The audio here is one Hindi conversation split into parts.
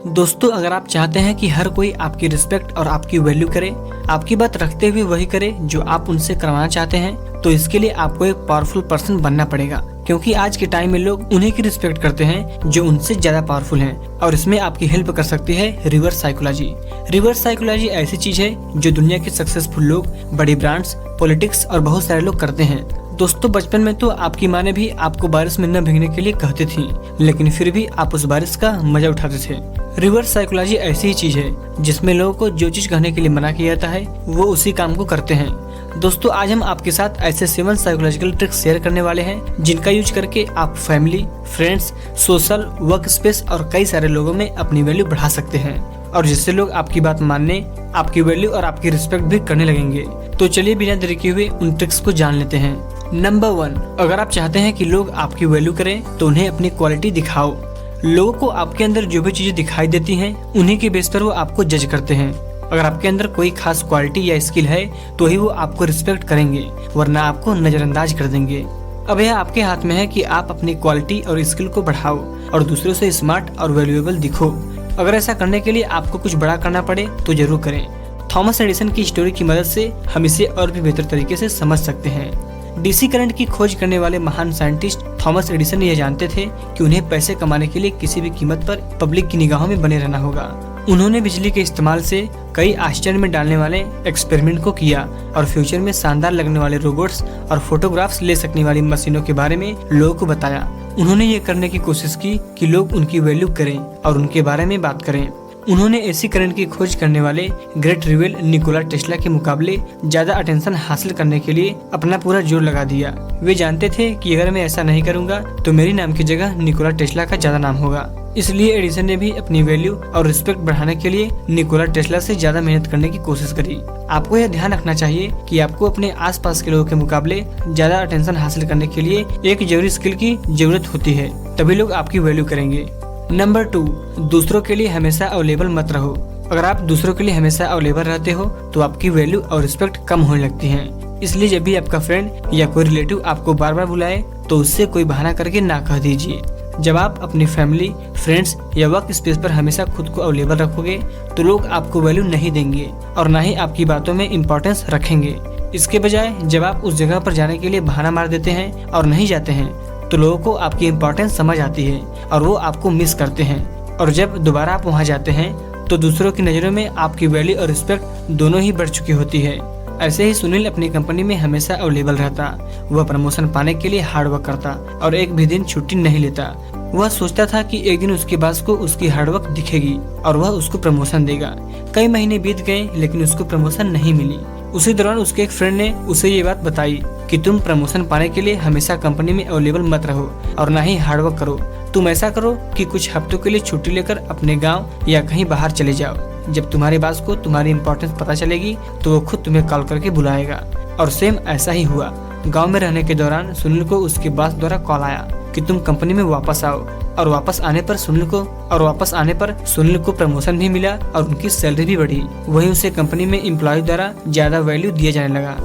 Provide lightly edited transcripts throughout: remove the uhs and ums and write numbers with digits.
दोस्तों, अगर आप चाहते हैं कि हर कोई आपकी रिस्पेक्ट और आपकी वैल्यू करे, आपकी बात रखते हुए वही करे जो आप उनसे करवाना चाहते हैं, तो इसके लिए आपको एक पावरफुल पर्सन बनना पड़ेगा। क्योंकि आज के टाइम में लोग उन्हीं की रिस्पेक्ट करते हैं जो उनसे ज्यादा पावरफुल हैं, और इसमें आपकी हेल्प कर सकती है रिवर्स साइकोलॉजी। रिवर्स साइकोलॉजी ऐसी चीज है जो दुनिया के सक्सेसफुल लोग, बड़ी ब्रांड्स, पॉलिटिक्स और बहुत सारे लोग करते हैं। दोस्तों, बचपन में तो आपकी माँ ने भी आपको बारिश में न भीगने के लिए कहती थी, लेकिन फिर भी आप उस बारिश का मजा उठाते थे। रिवर्स साइकोलॉजी ऐसी ही चीज है जिसमें लोगों को जो चीज कहने के लिए मना किया जाता है वो उसी काम को करते हैं। दोस्तों, आज हम आपके साथ ऐसे 7 साइकोलॉजिकल ट्रिक्स शेयर करने वाले हैं जिनका यूज करके आप family, friends, social, work space और कई सारे लोगों में अपनी वैल्यू बढ़ा सकते हैं, और जिससे लोग आपकी बात मानने, आपकी वैल्यू और आपकी रिस्पेक्ट भी करने लगेंगे। तो चलिए बिना देरी किए हुए उन ट्रिक्स को जान लेते हैं। नंबर 1, अगर आप चाहते हैं कि लोग आपकी वैल्यू करें तो उन्हें अपनी क्वालिटी दिखाओ। लोगों को आपके अंदर जो भी चीजें दिखाई देती हैं उन्हीं के बेस पर वो आपको जज करते हैं। अगर आपके अंदर कोई खास क्वालिटी या स्किल है तो ही वो आपको रिस्पेक्ट करेंगे, वरना आपको नजरअंदाज कर देंगे। अब यह आपके हाथ में है कि आप अपनी क्वालिटी और स्किल को बढ़ाओ और दूसरों से स्मार्ट और वैल्यूएबल दिखो। अगर ऐसा करने के लिए आपको कुछ बड़ा करना पड़े तो जरूर करें। थॉमस एडिसन की स्टोरी की मदद से हम इसे और भी बेहतर तरीके से समझ सकते हैं। डीसी करंट की खोज करने वाले महान साइंटिस्ट थॉमस एडिसन यह जानते थे कि उन्हें पैसे कमाने के लिए किसी भी कीमत पर पब्लिक की निगाहों में बने रहना होगा। उन्होंने बिजली के इस्तेमाल से कई आश्चर्य में डालने वाले एक्सपेरिमेंट को किया और फ्यूचर में शानदार लगने वाले रोबोट्स और फोटोग्राफ्स ले सकने वाली मशीनों के बारे में लोगों को बताया। उन्होंने ये करने की कोशिश की कि लोग उनकी वैल्यू करें और उनके बारे में बात करें। उन्होंने एसी करंट की खोज करने वाले ग्रेट रिवेल निकोला टेस्ला के मुकाबले ज्यादा अटेंशन हासिल करने के लिए अपना पूरा जोर लगा दिया। वे जानते थे कि अगर मैं ऐसा नहीं करूंगा तो मेरी नाम की जगह निकोला टेस्ला का ज्यादा नाम होगा। इसलिए एडिसन ने भी अपनी वैल्यू और रिस्पेक्ट बढ़ाने के लिए निकोला टेस्ला से ज्यादा मेहनत करने की कोशिश करी। आपको यह ध्यान रखना चाहिए कि आपको अपने आसपास के लोगों के मुकाबले ज्यादा अटेंशन हासिल करने के लिए एक जरूरी स्किल की जरूरत होती है, तभी लोग आपकी वैल्यू करेंगे। नंबर 2, दूसरों के लिए हमेशा अवेलेबल मत रहो। अगर आप दूसरों के लिए हमेशा अवेलेबल रहते हो तो आपकी वैल्यू और रिस्पेक्ट कम होने लगती है। इसलिए जब भी आपका फ्रेंड या कोई रिलेटिव आपको बार बार बुलाए तो उससे कोई बहाना करके ना कह दीजिए। जब आप अपनी फैमिली, फ्रेंड्स या वर्क स्पेस पर हमेशा खुद को अवेलेबल रखोगे तो लोग आपको वैल्यू नहीं देंगे और ना ही आपकी बातों में इम्पोर्टेंस रखेंगे। इसके बजाय जब आप उस जगह पर जाने के लिए बहाना मार देते हैं और नहीं जाते हैं तो लोगों को आपकी इम्पोर्टेंस समझ आती है और वो आपको मिस करते हैं, और जब दोबारा आप वहाँ जाते हैं तो दूसरों की नज़रों में आपकी वैल्यू और रिस्पेक्ट दोनों ही बढ़ चुकी होती है। ऐसे ही सुनील अपनी कंपनी में हमेशा अवेलेबल रहता। वह प्रमोशन पाने के लिए हार्ड वर्क करता और एक भी दिन छुट्टी नहीं लेता। वह सोचता था कि एक दिन उसके बॉस को उसकी हार्डवर्क दिखेगी और वह उसको प्रमोशन देगा। कई महीने बीत गए लेकिन उसको प्रमोशन नहीं मिली। उसी दौरान उसके एक फ्रेंड ने उसे ये बात बताई कि तुम प्रमोशन पाने के लिए हमेशा कंपनी में अवेलेबल मत रहो और ना ही हार्डवर्क करो। तुम ऐसा करो कि कुछ हफ्तों के लिए छुट्टी लेकर अपने गांव या कहीं बाहर चले जाओ। जब तुम्हारे बॉस को तुम्हारी इम्पोर्टेंस पता चलेगी तो वो खुद तुम्हें कॉल करके बुलाएगा। और सेम ऐसा ही हुआ। गाँव में रहने के दौरान सुनील को उसके बॉस द्वारा कॉल आया कि तुम कंपनी में वापस आओ, और वापस आने पर सुनील को प्रमोशन भी मिला और उनकी सैलरी भी बढ़ी। वहीं उसे कंपनी में एम्प्लॉय द्वारा ज्यादा वैल्यू दिया जाने लगा।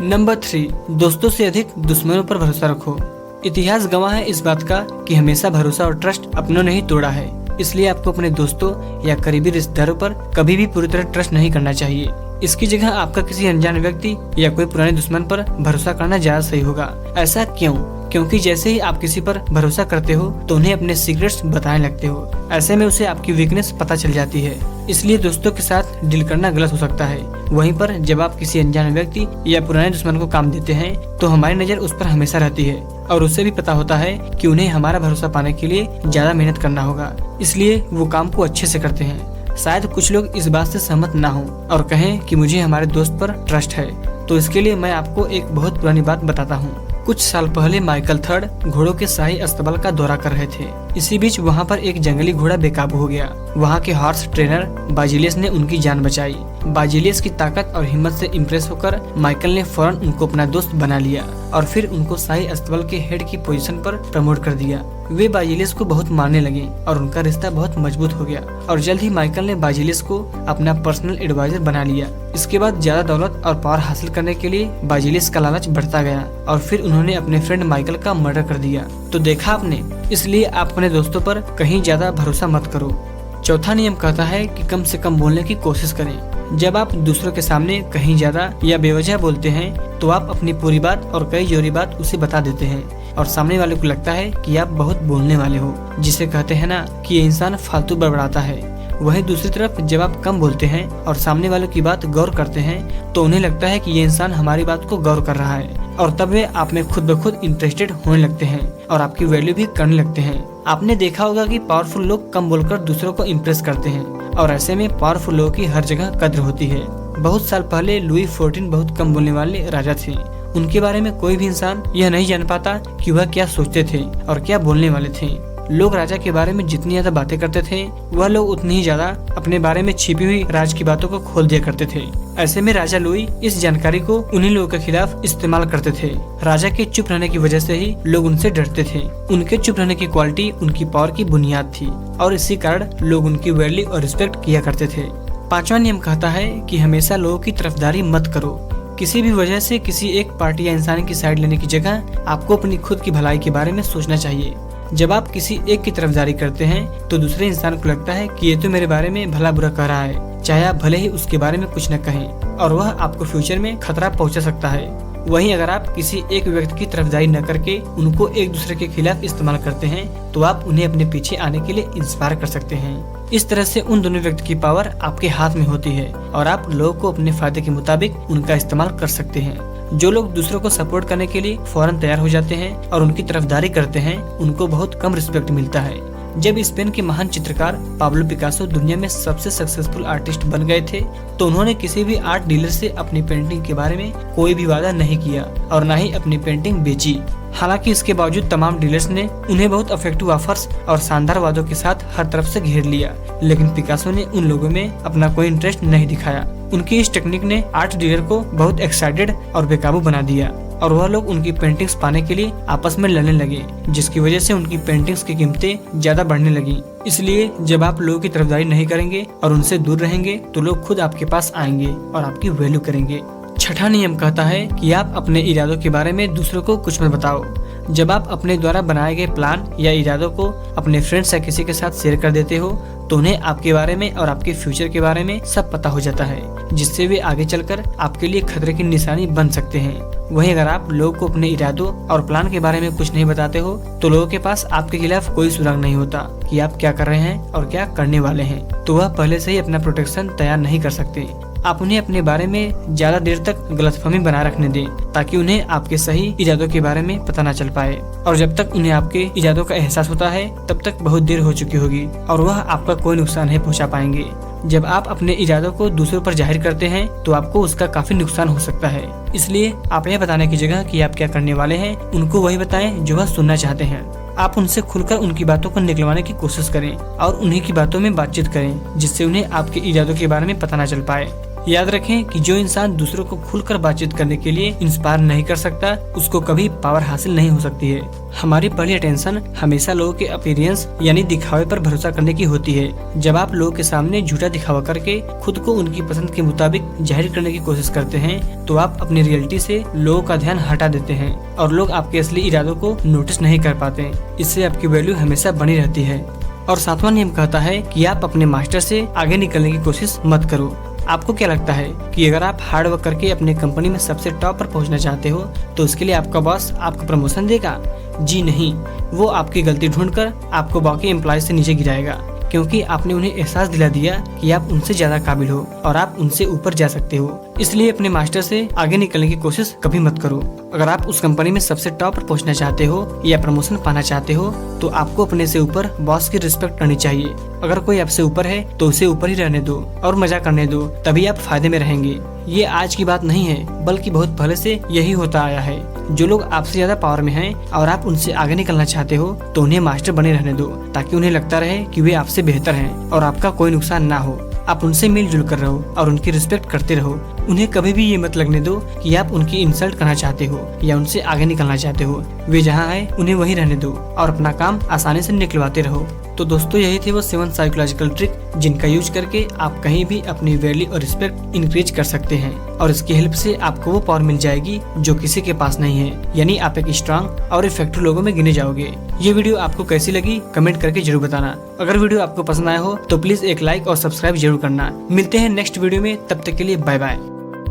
नंबर 3, दोस्तों से अधिक दुश्मनों पर भरोसा रखो। इतिहास गवाह है इस बात का कि हमेशा भरोसा और ट्रस्ट अपनों ने ही तोड़ा है। इसलिए आपको अपने दोस्तों या करीबी रिश्तेदारों पर कभी भी पूरी तरह ट्रस्ट नहीं करना चाहिए। इसकी जगह आपका किसी अनजान व्यक्ति या कोई पुराने दुश्मन पर भरोसा करना ज्यादा सही होगा। ऐसा क्यों? क्योंकि जैसे ही आप किसी पर भरोसा करते हो तो उन्हें अपने सीक्रेट्स बताने लगते हो। ऐसे में उसे आपकी वीकनेस पता चल जाती है। इसलिए दोस्तों के साथ डील करना गलत हो सकता है। वहीं पर जब आप किसी अनजान व्यक्ति या पुराने दुश्मन को काम देते हैं तो हमारी नजर उस पर हमेशा रहती है और उसे भी पता होता है कि उन्हें हमारा भरोसा पाने के लिए ज्यादा मेहनत करना होगा। इसलिए वो काम को अच्छे से करते हैं। शायद कुछ लोग इस बात से सहमत ना हो और कहें कि मुझे हमारे दोस्त पर ट्रस्ट है, तो इसके लिए मैं आपको एक बहुत पुरानी बात बताता हूँ। कुछ साल पहले माइकल थर्ड घोड़ों के शाही अस्तबल का दौरा कर रहे थे। इसी बीच वहाँ पर एक जंगली घोड़ा बेकाबू हो गया। वहाँ के हॉर्स ट्रेनर बाजिलियस ने उनकी जान बचाई। बाजिलियस की ताकत और हिम्मत से इम्प्रेस होकर माइकल ने फौरन उनको अपना दोस्त बना लिया और फिर उनको शाही अस्तबल के हेड की पोजीशन पर प्रमोट कर दिया। वे बाजिलियस को बहुत मानने लगे और उनका रिश्ता बहुत मजबूत हो गया और जल्द ही माइकल ने बाजिलियस को अपना पर्सनल एडवाइजर बना लिया। इसके बाद ज्यादा दौलत और पावर हासिल करने के लिए बाजिलियस का लालच बढ़ता गया और फिर उन्होंने अपने फ्रेंड माइकल का मर्डर कर दिया। तो देखा आपने, इसलिए आप अपने दोस्तों पर कहीं ज्यादा भरोसा मत करो। चौथा नियम कहता है कि कम से कम बोलने की कोशिश करें। जब आप दूसरों के सामने कहीं ज्यादा या बेवजह बोलते हैं तो आप अपनी पूरी बात और कई जोरी बात उसे बता देते हैं और सामने वाले को लगता है कि आप बहुत बोलने वाले हो, जिसे कहते हैं ना कि ये इंसान फालतू बड़बड़ाता है। वहीं दूसरी तरफ जब आप कम बोलते हैं और सामने वालों की बात गौर करते हैं तो उन्हें लगता है कि ये इंसान हमारी बात को गौर कर रहा है और तब वे आप में खुद ब खुद इंटरेस्टेड होने लगते हैं और आपकी वैल्यू भी करने लगते हैं। आपने देखा होगा कि पावरफुल लोग कम बोलकर दूसरों को इम्प्रेस करते हैं और ऐसे में पावरफुल लोगों की हर जगह कद्र होती है। बहुत साल पहले लुई 14 बहुत कम बोलने वाले राजा थे। उनके बारे में कोई भी इंसान यह नहीं जान पाता कि वह क्या सोचते थे और क्या बोलने वाले थे। लोग राजा के बारे में जितनी ज्यादा बातें करते थे वह लोग उतनी ही ज्यादा अपने बारे में छिपी हुई राज की बातों को खोल दिया करते थे। ऐसे में राजा लुई इस जानकारी को उन्हीं लोगों के खिलाफ इस्तेमाल करते थे। राजा के चुप रहने की वजह से ही लोग उनसे डरते थे। उनके चुप रहने की क्वालिटी उनकी पावर की बुनियाद थी और इसी कारण लोग उनकी वैल्यू और रिस्पेक्ट किया करते थे। पांचवा नियम कहता है कि हमेशा लोगों की तरफदारी मत करो। किसी भी वजह से किसी एक पार्टी या इंसान की साइड लेने की जगह आपको अपनी खुद की भलाई के बारे में सोचना चाहिए। जब आप किसी एक की तरफदारी करते हैं तो दूसरे इंसान को लगता है कि ये तो मेरे बारे में भला बुरा कह रहा है, चाहे आप भले ही उसके बारे में कुछ न कहें, और वह आपको फ्यूचर में खतरा पहुंचा सकता है। वहीं अगर आप किसी एक व्यक्ति की तरफदारी न करके उनको एक दूसरे के खिलाफ इस्तेमाल करते हैं तो आप उन्हें अपने पीछे आने के लिए इंस्पायर कर सकते हैं। इस तरह से उन दोनों व्यक्ति की पावर आपके हाथ में होती है और आप लोगों को अपने फायदे के मुताबिक उनका इस्तेमाल कर सकते हैं। जो लोग दूसरों को सपोर्ट करने के लिए फौरन तैयार हो जाते हैं और उनकी तरफदारी करते हैं उनको बहुत कम रिस्पेक्ट मिलता है। जब स्पेन के महान चित्रकार पाब्लो पिकासो दुनिया में सबसे सक्सेसफुल आर्टिस्ट बन गए थे तो उन्होंने किसी भी आर्ट डीलर से अपनी पेंटिंग के बारे में कोई भी वादा नहीं किया और न ही अपनी पेंटिंग बेची। हालांकि इसके बावजूद तमाम डीलर्स ने उन्हें बहुत इफेक्टिव ऑफर्स और शानदार वादों के साथ हर तरफ से घेर लिया, लेकिन पिकासो ने उन लोगों में अपना कोई इंटरेस्ट नहीं दिखाया। उनकी इस टेक्निक ने आर्ट डीलर को बहुत एक्साइटेड और बेकाबू बना दिया और वह लोग उनकी पेंटिंग्स पाने के लिए आपस में लड़ने लगे, जिसकी वजह से उनकी पेंटिंग्स की कीमतें ज्यादा बढ़ने लगी। इसलिए जब आप लोगों की तरफदारी नहीं करेंगे और उनसे दूर रहेंगे तो लोग खुद आपके पास आएंगे और आपकी वैल्यू करेंगे। छठा नियम कहता है कि आप अपने इरादों के बारे में दूसरों को कुछ मत बताओ। जब आप अपने द्वारा बनाए गए प्लान या इरादों को अपने फ्रेंड्स या किसी के साथ शेयर कर देते हो तो उन्हें आपके बारे में और आपके फ्यूचर के बारे में सब पता हो जाता है, जिससे वे आगे चलकर आपके लिए खतरे की निशानी बन सकते हैं। वहीं अगर आप लोगों को अपने इरादों और प्लान के बारे में कुछ नहीं बताते हो तो लोगों के पास आपके खिलाफ कोई सुराग नहीं होता कि आप क्या कर रहे हैं और क्या करने वाले हैं, तो वह पहले से ही अपना प्रोटेक्शन तैयार नहीं कर सकते। आप उन्हें अपने बारे में ज्यादा देर तक गलतफहमी बनाए रखने दें ताकि उन्हें आपके सही इरादों के बारे में पता न चल पाए, और जब तक उन्हें आपके इरादों का एहसास होता है तब तक बहुत देर हो चुकी होगी और वह आपका कोई नुकसान नहीं पहुंचा पाएंगे। जब आप अपने इरादों को दूसरों पर जाहिर करते हैं तो आपको उसका काफी नुकसान हो सकता है। इसलिए आप यह बताने की जगह कि आप क्या करने वाले हैं उनको वही बताएं जो वह सुनना चाहते हैं। आप उनसे खुलकर उनकी बातों को निकलवाने की कोशिश करें और उन्हीं की बातों में बातचीत करें, जिससे उन्हें आपके इरादों के बारे में पता न चल पाए। याद रखें कि जो इंसान दूसरों को खुलकर बातचीत करने के लिए इंस्पायर नहीं कर सकता उसको कभी पावर हासिल नहीं हो सकती है। हमारी पहली अटेंशन हमेशा लोगों के अपीयरेंस यानी दिखावे पर भरोसा करने की होती है। जब आप लोगों के सामने झूठा दिखावा करके खुद को उनकी पसंद के मुताबिक जाहिर करने की कोशिश करते हैं तो आप अपनी रियलिटी से लोगों का ध्यान हटा देते हैं और लोग आपके असली इरादों को नोटिस नहीं कर पाते। इससे आपकी वैल्यू हमेशा बनी रहती है। और सातवां नियम कहता है कि आप अपने मास्टर से आगे निकलने की कोशिश मत करो। आपको क्या लगता है कि अगर आप हार्ड वर्क करके अपने कंपनी में सबसे टॉप पर पहुंचना चाहते हो तो उसके लिए आपका बॉस आपको प्रमोशन देगा? जी नहीं, वो आपकी गलती ढूंढकर आपको बाकी एम्प्लॉय से नीचे गिराएगा, क्योंकि आपने उन्हें एहसास दिला दिया कि आप उनसे ज्यादा काबिल हो और आप उनसे ऊपर जा सकते हो। इसलिए अपने मास्टर से आगे निकलने की कोशिश कभी मत करो। अगर आप उस कंपनी में सबसे टॉप पर पहुंचना चाहते हो या प्रमोशन पाना चाहते हो तो आपको अपने से ऊपर बॉस की रिस्पेक्ट करनी चाहिए। अगर कोई आपसे ऊपर है तो उसे ऊपर ही रहने दो और मजा करने दो, तभी आप फायदे में रहेंगे। ये आज की बात नहीं है बल्कि बहुत पहले से यही होता आया है। जो लोग आपसे ज्यादा पावर में हैं और आप उनसे आगे निकलना चाहते हो तो उन्हें मास्टर बने रहने दो ताकि उन्हें लगता रहे कि वे आपसे बेहतर हैं और आपका कोई नुकसान ना हो। आप उनसे मिलजुल कर रहो और उनकी रिस्पेक्ट करते रहो। उन्हें कभी भी ये मत लगने दो कि आप उनकी इंसल्ट करना चाहते हो या उनसे आगे निकलना चाहते हो। वे जहाँ है उन्हें वहीं रहने दो और अपना काम आसानी से निकलवाते रहो। तो दोस्तों यही थे वो 7 साइकोलॉजिकल ट्रिक जिनका यूज करके आप कहीं भी अपनी वैल्यू और रिस्पेक्ट इंक्रीज कर सकते हैं और इसकी हेल्प से आपको वो पावर मिल जाएगी जो किसी के पास नहीं है, यानी आप एक स्ट्रांग और इफेक्टिव लोगों में गिने जाओगे। ये वीडियो आपको कैसी लगी कमेंट करके जरूर बताना। अगर वीडियो आपको पसंद आया हो तो प्लीज एक लाइक और सब्सक्राइब जरूर करना। मिलते हैं नेक्स्ट वीडियो में, तब तक के लिए बाय बाय।